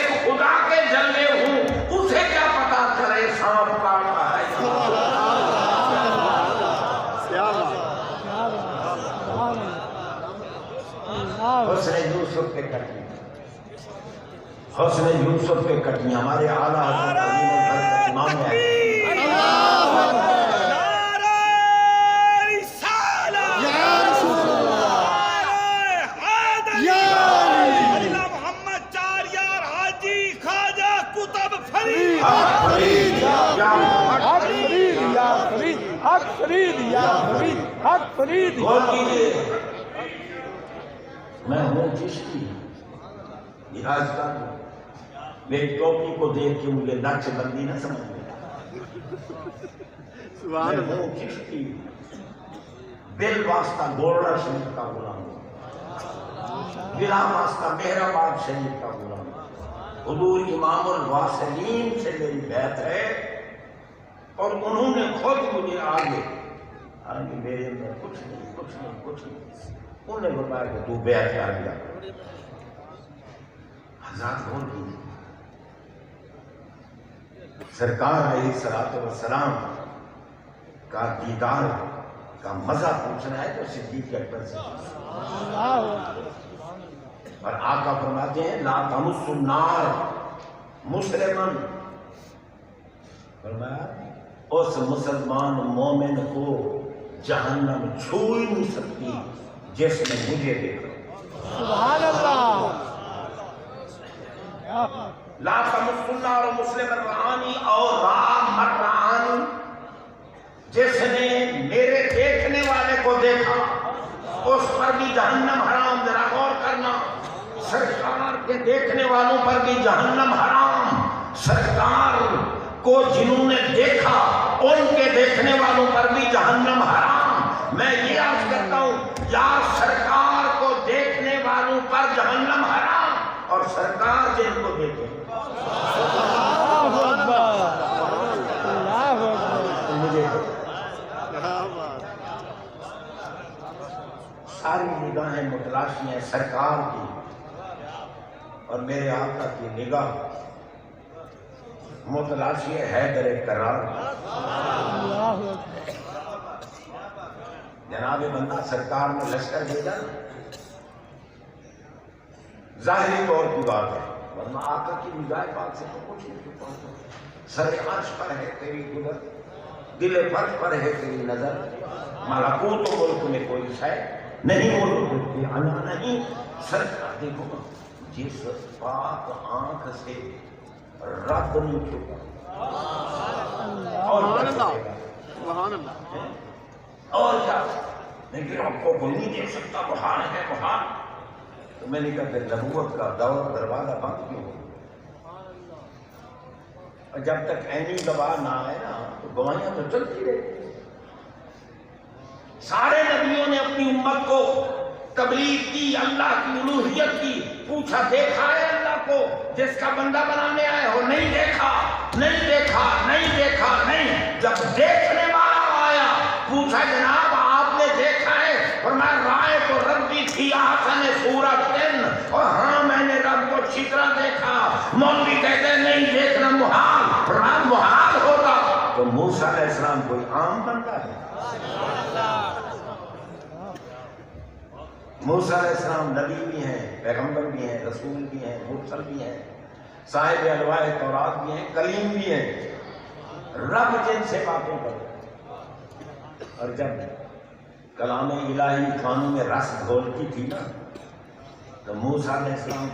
حسن یوسف پہ کٹی ہمارے اعلیٰ حضرت عظیم الفضل امام ہے میں ہوں چشتی راجدان میری ٹوپی کو دیکھ کے مجھے نقش بندی نہ سمجھ میں ہوں چشتی دل واسطہ گولڑا شریف کا غلام بلا واسطہ مہرآباد شریف کا غلام حضور امام الواصلین سے میری بیعت ہے اور انہوں نے خود مجھے آگے میرے اندر کچھ نہیں انہوں نے فرمایا کہ تو بیعت کر لیا حضرات غور کیجیے سرکار علیہ الصلوۃ والسلام کا دیدار کا مزہ پوچھنا ہے تو صدیق اکبر سے اور آقا فرماتے ہیں لا تمس النار مسلمن فرمایا اس مسلمان مومن کو جہنم چھو ہی نہیں سکتی جس نے مجھے دیکھا سبحان اللہ لا تمس النار مسلمن رعانی اور رام مر رعانی جس نے میرے دیکھنے والے کو دیکھا اس پر بھی جہنم حرام ذرا غور کرنا سرکار کے دیکھنے والوں پر بھی جہنم حرام سرکار کو جنہوں نے دیکھا ان کے دیکھنے والوں پر بھی جہنم حرام میں یہ عرض کرتا ہوں یا سرکار کو دیکھنے والوں پر جہنم حرام اور سرکار جن کو دیکھے مجھے ساری نگاہیں متلاشی ہیں سرکار کی اور میرے آقا کی نگاہ متلاشی ہے حیدر کرار جناب بندہ سرکار نے لشکر بھیجا ظاہری طور کی بات ہے ورنہ آقا کی نگاہ پاک سے تو کچھ نہیں چھپا سر عرش پر ہے تیری قدرت دل فرش پر ہے تیری نظر ملکوت و ملک میں کوئی شے نہیں ملک کی عنا نہیں سرکار دیکھو جس پاک آنکھ سے رب نہیں چھپا اور کیا لیکن آپ کو کوئی نہیں دیکھ سکتا بہار ہے بہار تو میں نے کہا کہ نبوت کا دور دروازہ بند کیوں ہو اور جب تک عینی گواہ نہ آئے نا تو گواہیاں تو چلتی رہتی سارے نبیوں نے اپنی امت کو تبلیغ کی اللہ کی الوہیت کی پوچھا دیکھا ہے اللہ کو جس کا بندہ بنانے آئے ہو نہیں دیکھا نہیں دیکھا نہیں دیکھا نہیں جب دیکھنے والا آیا پوچھا جناب آپ نے دیکھا ہے اور میں رائے تو ربی تھی آسن صورت اور ہاں میں نے رب کو اچھی طرح دیکھا مولوی کہتے ہیں نہیں دیکھنا محال رب محال ہوتا تو موسیٰ علیہ السلام کوئی عام بندہ ہے موسیٰ علیہ السلام نبی بھی ہیں پیغمبر بھی ہیں رسول بھی ہیں مرسل بھی ہیں صاحب الواح تورات بھی ہیں کلیم بھی ہیں رب جن سے باتیں کرو اور جب کلام الہی کانوں میں رس گھولتی تھی نا تو موسیٰ علیہ السلام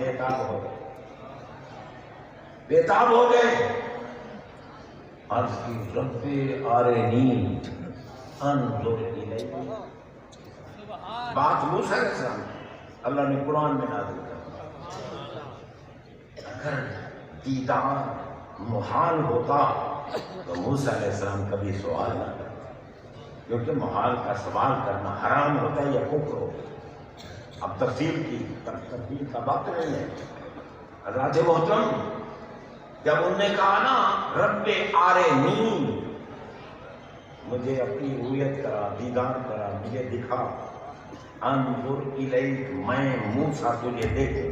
بےتاب ہو گئے عرض کی رب آرنی انظر الیک بات موسیٰ علیہ السلام اللہ نے قرآن میں نازل کر اگر دیدار محال ہوتا تو موسیٰ علیہ السلام کبھی سوال نہ کرتا کیونکہ محال کا سوال کرنا حرام ہوتا ہے یا کفر ہوتا ہے اب تفصیل کا وقت نہیں ہے حضرات محترم جب انہوں نے کہا نا رب آرنی مجھے اپنی رویت کرا دیدار کرا مجھے دکھا انظر الیک میں موسیٰ تجھے دیکھوں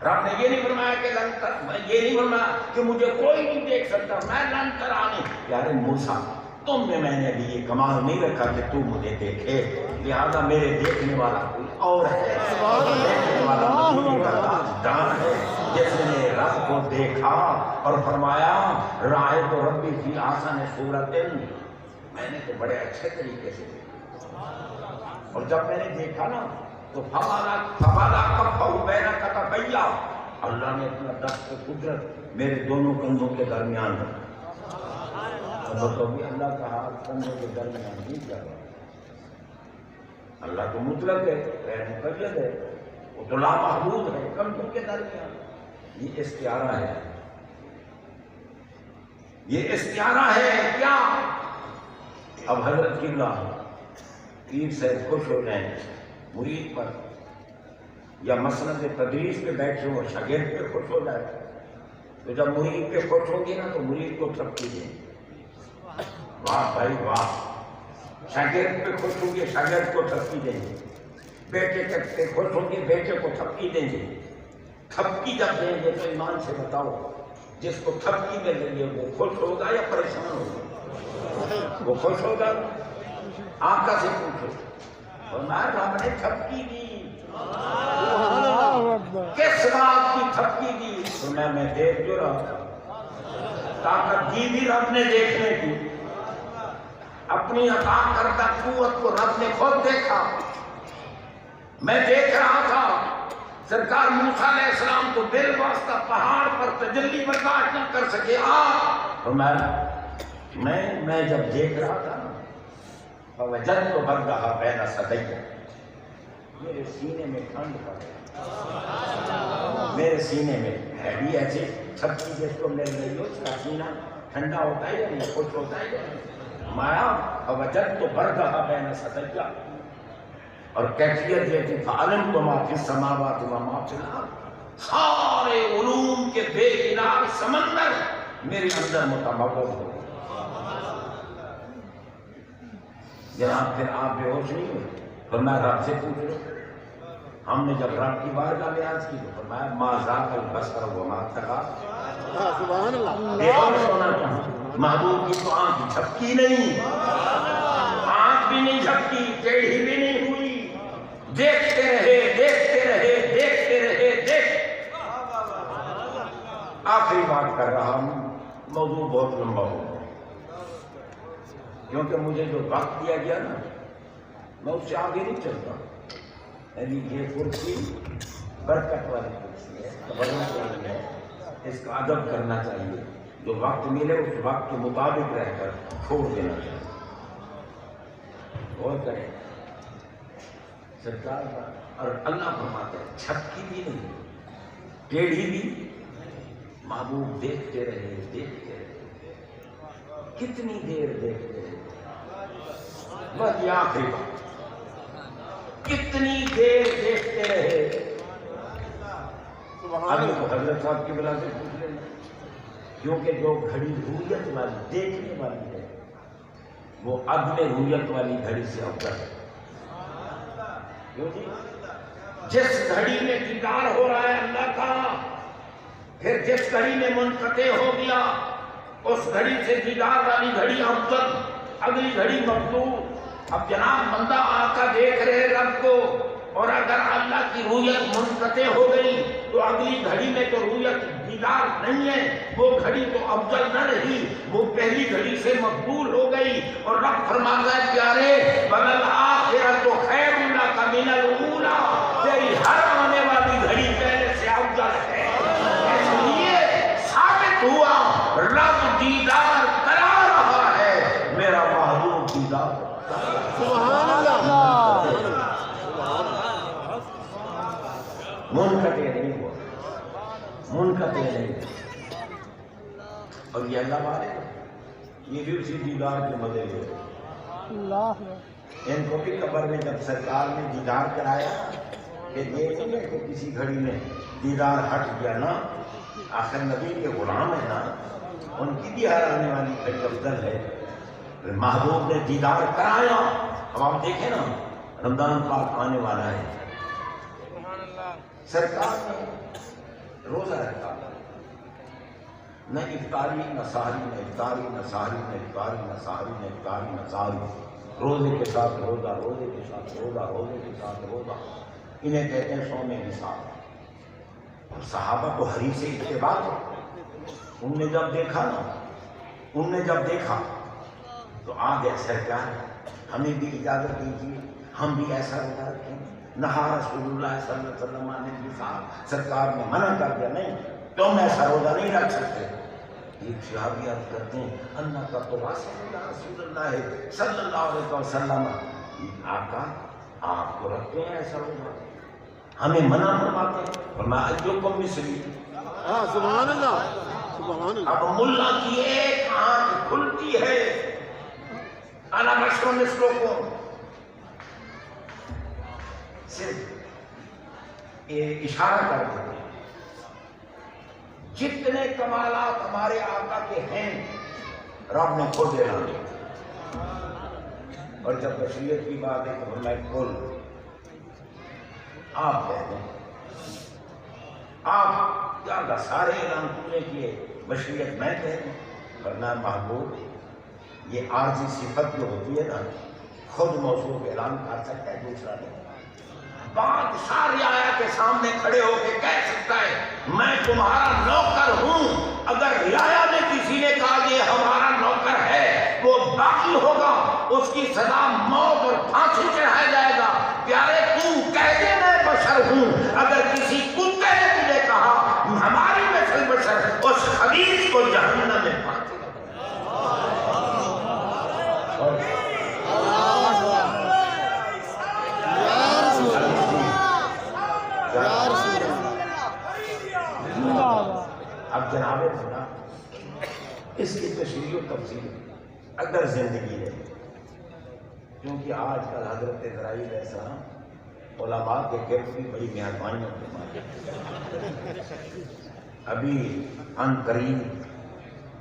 رب نے یہ نہیں فرمایا کہ لن تر یہ نہیں فرمایا کہ مجھے کوئی نہیں دیکھ سکتا میں لن ترانی یار موسیٰ تم میں نے بھی یہ کمال نہیں رکھا کہ تو مجھے دیکھے، لہذا میرے دیکھنے والا کوئی اور ہے، دیکھنے والا مدینے کا تاجدار ہے جس نے رب کو دیکھا اور فرمایا رأیت ربی فی احسن صورت، میں نے تو بڑے اچھے طریقے سے دیکھا، اور جب میں نے دیکھا نا تو فوالا کفہ بین کتفیہ، اللہ نے اپنا دست قدرت میرے دونوں کندھوں کے درمیان رکھا۔ تو بھی اللہ کا ہاتھ کندھوں کے درمیان نہیں کر رہا، اللہ تو مطلق ہے، غیر مقید ہے، وہ تو لامحدود ہے، کندھوں کے درمیان۔ یہ استعارہ ہے، یہ استعارہ ہے کیا؟ اب حضرت قبلہ پیر صاحب خوش ہو جائیں مرید پر، یا مسند تدریس پہ بیٹھے ہو شاگرد پہ خوش ہو جائے، تو جب مرید پہ خوش ہوگی نا تو مرید کو تھپکی دیں، واہ بھائی واہ، شاگرد پہ خوش ہوگی شاگرد کو تھپکی دیں گے، بیٹے پہ خوش ہوگی بیٹے کو تھپکی دیں گے۔ تھپکی جب دیں گے تو ایمان سے بتاؤ جس کو تھپکی میں لیں گے وہ خوش ہوگا یا پریشان ہوگا؟ وہ خوش ہوگا۔ آقا سے پوچھو فرمایا رب نے تھپکی دی، کس بات کی تھپکی دی؟ فرمایا میں دیکھ جو رہا تھا، طاقت دی بھی رب نے دیکھنے کی، اپنی عطا کردہ قوت کو رب نے خود دیکھا، میں دیکھ رہا تھا۔ سرکار موسیٰ علیہ السلام تو بالواسطہ پہاڑ پر تجلی برداشت نہ کر سکے، میں جب دیکھ رہا تھا فوجدت بردھا بین صدیہ، میرے سینے میں ٹھنڈ پڑ گئی، میرے سینے میں ہے بھی ایسے چھپکی جس کو مل رہی ہو، اس کا سینہ ٹھنڈا ہوتا ہے یا نہیں، خوش ہوتا ہے یا نہیں؟ مایا فوجدت بردھا بین صدیہ، اور کیفیت یہ تھی فعلمت ما فی السماوات و ما فی الارض، سارے علوم کے بے کنار سمندر میرے اندر متمول ہو۔ جناب پھر آپ بے ہوش نہیں ہوئے، فرمایا رب سے پوچھ لو۔ ہم نے جب رب کی بارگاہ میں عرض کی تو فرمایا ما ذاق البصر وما طغیٰ، سبحان اللہ، بے ہوش ہونا چاہوں، محبوب کی تو آنکھ جھپکی نہیں، آنکھ بھی نہیں جھپکی، ٹیڑھی بھی نہیں ہوئی، دیکھتے رہے دیکھتے رہے دیکھتے رہے دیکھ۔ آخری بات کر رہا ہوں، موضوع بہت لمبا ہو گیا کیونکہ مجھے جو وقت دیا گیا نا میں اس سے آگے نہیں چلتا، یعنی یہ کرسی برکت والی کرسی ہے، تبرک والی ہے، اس کا ادب کرنا چاہیے، جو وقت ملے اس وقت کے مطابق رہ کر چھوڑ دینا چاہیے، اور کریں سرکار کا۔ اور اللہ فرماتے ہیں چھپکی بھی نہیں ٹیڑھی بھی، محبوب دیکھتے رہے دیکھتے رہے، کتنی دیر دیکھتے رہے، بس یہ آخری بات، کتنی دیر دیکھتے رہے۔ ابھی تو حضرت صاحب کی بلا سے پوچھ لینا، کیونکہ جو گھڑی رویت والی دیکھنے والی ہے وہ عدم رویت والی گھڑی سے افضل ہے۔ جس گھڑی میں دیدار ہو رہا ہے اللہ کا، پھر جس گھڑی میں منقطع ہو گیا اس گھڑی سے دیدار والی گھڑی افضل، اگلی گھڑی مطلوب۔ اب جناب بندہ آقا دیکھ رہے رب کو، اور اگر اللہ کی رویت منقطع ہو گئی تو اگلی گھڑی میں تو رویت دیدار نہیں ہے، وہ گھڑی تو افضل نہ رہی، وہ پہلی گھڑی سے مقبول ہو گئی۔ اور رب فرماتا ہے پیارے وَلَلْآخِرَةُ خَيْرٌ لَكَ مِنَ الْأُولَىٰ، تیری ہر آنے والی گھڑی پہلے سے افضل ہے۔ اس لیے ثابت ہوا رب دیدار کرا رہا ہے، میرا محبوب دیدار۔ سبحان اللہ، منقطع نہیں ہوا، منقطع نہیں ہوا۔ اور یہ اللہ والے یہ بھی اسی دیدار کے مزے لے، ان کو بھی قبر میں جب سرکار نے دیدار کرایا کہ یہ نہیں ہے کہ کسی گھڑی میں دیدار ہٹ گیا نا، آخر نبی کے غلام ہے نا، ان کی بھی ہر آنے والی گھڑی افضل ہے۔ محبوب نے دیدار کرایا۔ اب آپ دیکھیں نا رمضان پاک آنے والا ہے، سرکار نے روزہ رکھا، نہ افطاری نہ سحری، نہ افطاری نہ سحری، نہ افطاری نہ سحری، نہ افطاری نہ سحری، روزے کے ساتھ روزہ، روزے کے ساتھ روزہ، روزے کے ساتھ روزہ، انہیں کہتے ہیں صوم نصاب۔ اور صحابہ کو حریص اتباع تھا، ان نے جب دیکھا تو آ گیا سرکار ہمیں بھی اجازت دیجیے، ہم بھی ایسا روزہ رکھیں۔ نہا رسول اللہ صلی اللہ علیہ وسلم نے سرکار نے منع کر دیا، نہیں تم ایسا روزہ نہیں رکھ سکتے۔ ایک صحابی عرض کرتے ہیں اللہ کا تو رسول اللہ صلی اللہ علیہ وسلم، آقا آپ تو رکھتے ہیں ایسا روزہ، ہمیں منع فرماتے ہیں۔ فرمایا ایوکم مثلی، سبحان اللہ، سبحان اللہ۔ اب ملا کی ایک آنکھ کھلتی ہے، انا بشر مثلکم، صرف اشارہ کر دیتے ہیں۔ جتنے کمالات ہمارے آقا کے ہیں رب نے خود اعلان کیا، اور جب بشریت کی بات ہے تو میں کھول آپ کہتے ہیں، آپ کیا سارے اعلان پورے کیے، بشریت میں کہتے ہیں، ورنہ محبوب یہ عارضی صفت جو ہوتی ہے نا، خود موضوع اعلان کر سکتا ہے، دوسرا نہیں۔ بادشاہ رعایا کے سامنے کھڑے ہو کے کہہ سکتا ہے میں تمہارا نوکر ہوں، اگر رعایا نے کسی نے کہا یہ ہمارا نوکر ہے وہ باقی ہوگا، اس کی سزا موت اور پھانسی چڑھایا جائے گا۔ پیارے تو کہہ دے میں بشر ہوں، اگر کسی کتے نے تجھے کہا ہماری مثل بشر، اس خبیث کو جہنم میں پھانسی لگا۔ اب جناب خدا اس کی تشریح و تفصیل اگر زندگی ہے، کیونکہ آج کل حضرت اسرائیل علیہ السلام علماء کے گرد بھی بڑی مہربانیوں کے مالک۔ ابھی ان قریب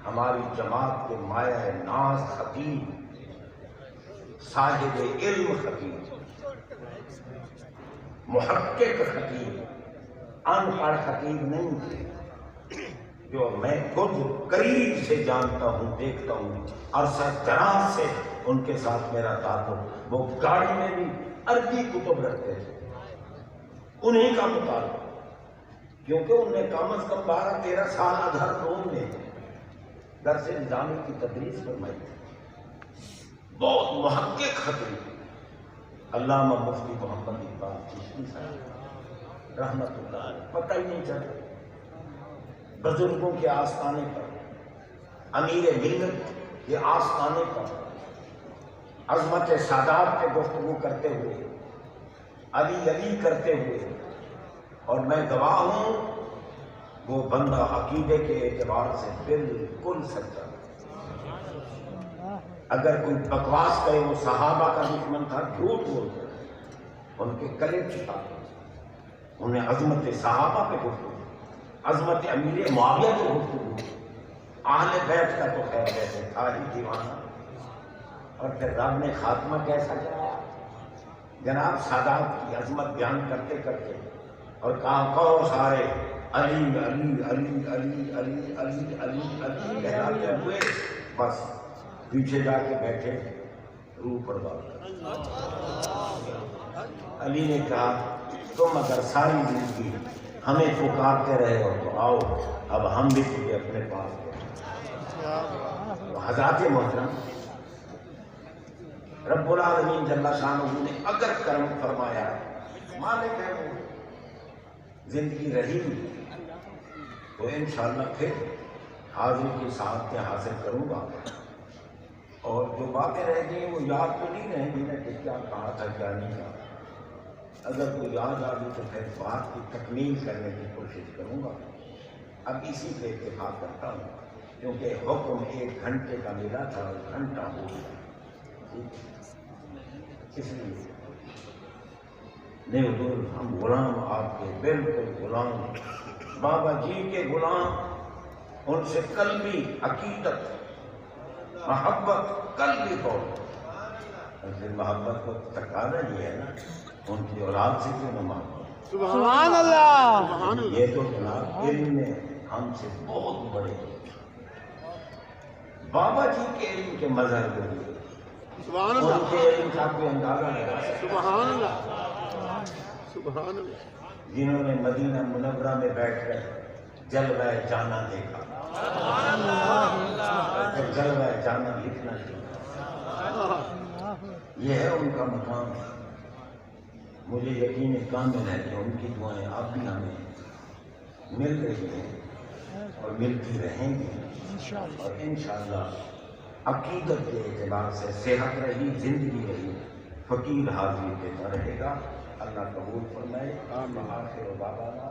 ہماری جماعت کے مایہ ناز خطیب، صاحب علم خطیب، محقق خطیب، ان پڑھ خطیب نہیں تھے، جو میں خود قریب سے جانتا ہوں، دیکھتا ہوں، عرصہ دراز سے ان کے ساتھ میرا تعلق، وہ گاڑی میں بھی عربی کتب رکھتے تھے، انہیں کا مطالعہ، کیونکہ انہوں نے کم از کم 12-13 سال ازہر روم میں درس نظامی کی تدریس فرمائی تھی۔ بہت محقق خطیب علامہ مفتی محمد اقبال چشتی صاحب رحمت اللہ علیہ، پتہ ہی نہیں چلتا، بزرگوں کے آستانے پر، امیر ملت کے آستانے پر عظمت سادات پہ گفتگو کرتے ہوئے، علی علی کرتے ہوئے، اور میں گواہ ہوں وہ بندہ عقیدے کے اعتبار سے بالکل سچا، اگر کوئی بکواس کرے وہ صحابہ کا دشمن تھا، جھوٹ بولتا، ان کے کلے چھپا، انہیں عظمت صحابہ پہ گفتگو، عظمت امیر معاویہ پہ گفتگو، اہل بیت کا تو خیر کہتے تھا ہی دیوانہ، اور پھر رب نے خاتمہ کیسا کرایا، جناب سادات کی عظمت بیان کرتے کرتے، اور کہاں کہو سارے علی علی علی علی علی علی علی علی کہلاتے ہوئے، بس پیچھے جا کے بیٹھے روح پردار۔ علی نے کہا تم اگر ساری زندگی ہمیں پکارتے رہے ہو تو آؤ اب ہم بھی تجھے اپنے پاس لیں۔ حضرات محترم، رب العالمین جل شانہ نے اگر کرم فرمایا، مالک ہے وہ، زندگی رہی تو انشاءاللہ پھر حاضری کی سعادتیں حاصل کروں گا، اور جو باتیں رہ گئی وہ یاد تو نہیں رہیں گی کہ کیا کہا تھا کیا نہیں کہا، اگر کوئی یاد آ گئی تو پھر بات کی تکمیل کرنے کی کوشش کروں گا۔ اب اسی پہ اتفاق کرتا ہوں، کیونکہ حکم 1 گھنٹے کا ملا تھا اور گھنٹہ ہو گیا، اس لیے نہیں حضور ہم غلام آپ کے، بالکل غلام، بابا جی کے غلام، ان سے قلبی عقیدت محبت قلبی طور، اور پھر محبت کو تقاضا یہ ہے نا ان کی اولاد سے کیوں نہ محبت۔ سبحان اللہ، یہ تو جناب علم میں ہم سے بہت بڑے بابا جی کے علم کے مظہر ہوئے، سبحان ان اللہ کے علم کا کوئی اندازہ نہیں لگا سکتا۔ سبحان اللہ سبحان اللہ جنہوں نے مدینہ منورہ میں بیٹھ کر جلوہ جانا دیکھا، اور جلوہ جانا لکھنا سیکھا، یہ ہے ان کا مقام۔ مجھے یقین کامل ہے کہ ان کی دعائیں اب بھی ہمیں مل رہی ہیں اور ملتی رہیں گی، اور انشاءاللہ عقیدت کے اعتبار سے صحت رہی، زندگی رہی، فقیر حاضری دیتا رہے گا۔ اللہ قبول فرمائے۔ آخر دعوانا